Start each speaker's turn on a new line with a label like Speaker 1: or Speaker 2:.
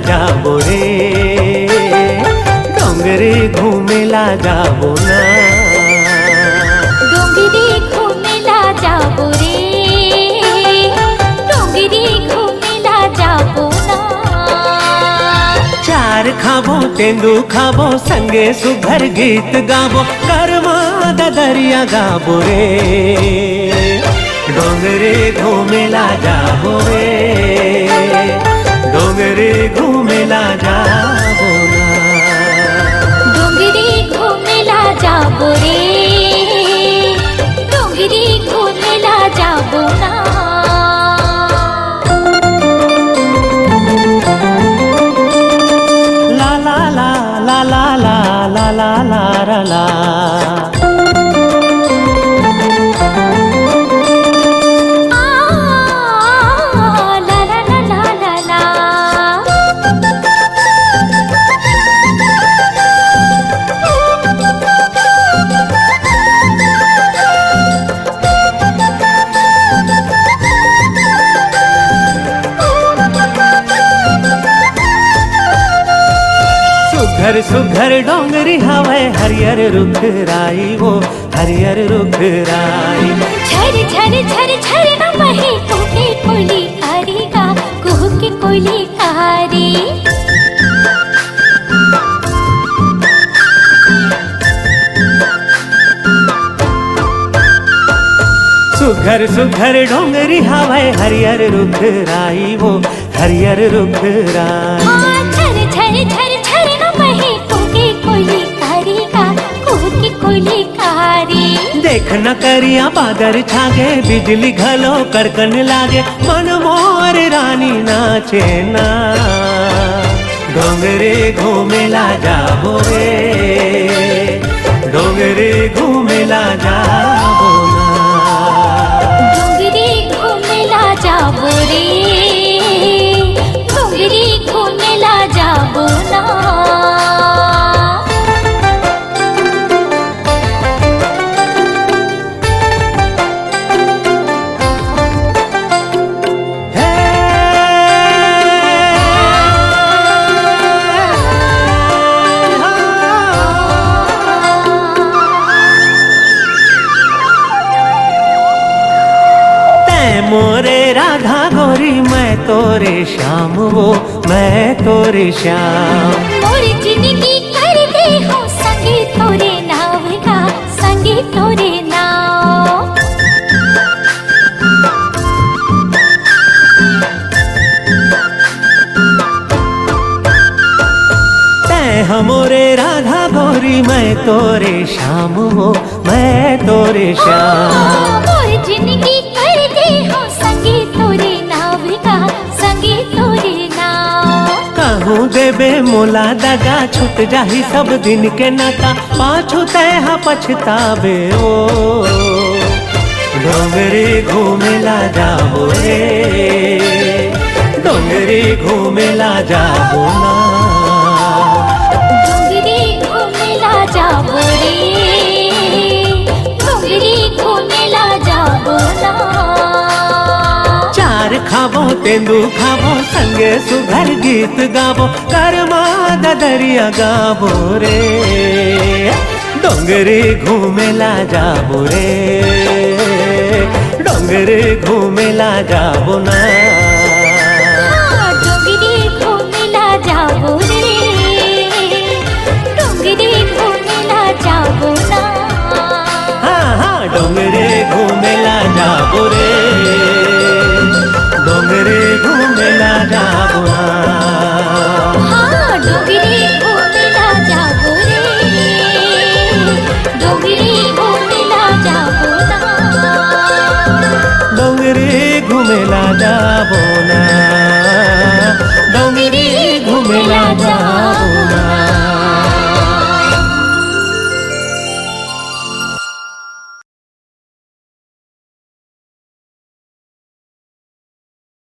Speaker 1: जाबो रे, डोंगरे घूमेला जाबो ना।
Speaker 2: डोंगरी घूमेला जाबो रे, डोंगरी घूमेला जाबो ना।
Speaker 1: चार खाबो तेंदू खाबो संगे सुघर गीत गाबो, कर्मा दरिया गाबो रे, डोंगरे घूमेला जाबो रे, डोंगरे घूमेला जाबो ना।
Speaker 2: डोंगरी घूमेला जाबो रे, डोंगरी घूमेला जाबो ना।
Speaker 1: ला ला ला ला ला ला ला ला ला ला। सुघर सुघर डोंगरी हवे हरियर रुख राई, वो हरियर रुख राई।
Speaker 2: झर झर झर झर न बहे कुहके कोयली कारी का, कुहके कोयली कारी।
Speaker 1: सुघर सुघर डोंगरी हवे हरियर रुख राई, वो हरियर रुख राई।
Speaker 2: झर झर झर झर न बहे कुहके कोयली कारी का, कुहके कोयली कारी।
Speaker 1: देख न करिया बादर छागे, बिजली घलो कड़कन लागे, मन मोर रानी नाचे ना। डोंगरे घूमेला जाबो रे, डोंगरे घूमेला जाबो ना।
Speaker 2: डोंगरी घूमेला जाबो रे, डोंगरी घूमेला जाबो ना।
Speaker 1: मोरे राधा गोरी मैं तोरे श्याम, वो मैं तोरे श्याम।
Speaker 2: मोरी जिंदगी कर दे हो संगे तोरे नाव का, संगे तोरे नाव।
Speaker 1: तै हमोरे राधा गोरी मैं तोरे श्याम, वो मैं तोरे श्याम।
Speaker 2: मोरी जिंदगी कर दे हो संगे तोरे नाव का, संगे तोरे नाव।
Speaker 1: कहूँ देबे मोला दगा, छूट जाही सब दिन के नाता, पाछू तैहा पछताबे ओ। डोंगरे घूमेला जाबो रे, डोंगरे घूमेला जाबो ना।
Speaker 2: डोंगरी घूमेला जाबो रे, डोंगरी घूमेला जाबो ना।
Speaker 1: चार खाबो तेंदू खाबो संगे सुघर गीत गाबो, कर्मा दरिया गाबो रे, डोंगरे घूमेला जाबो रे, डोंगरे घूमेला जाबो ना।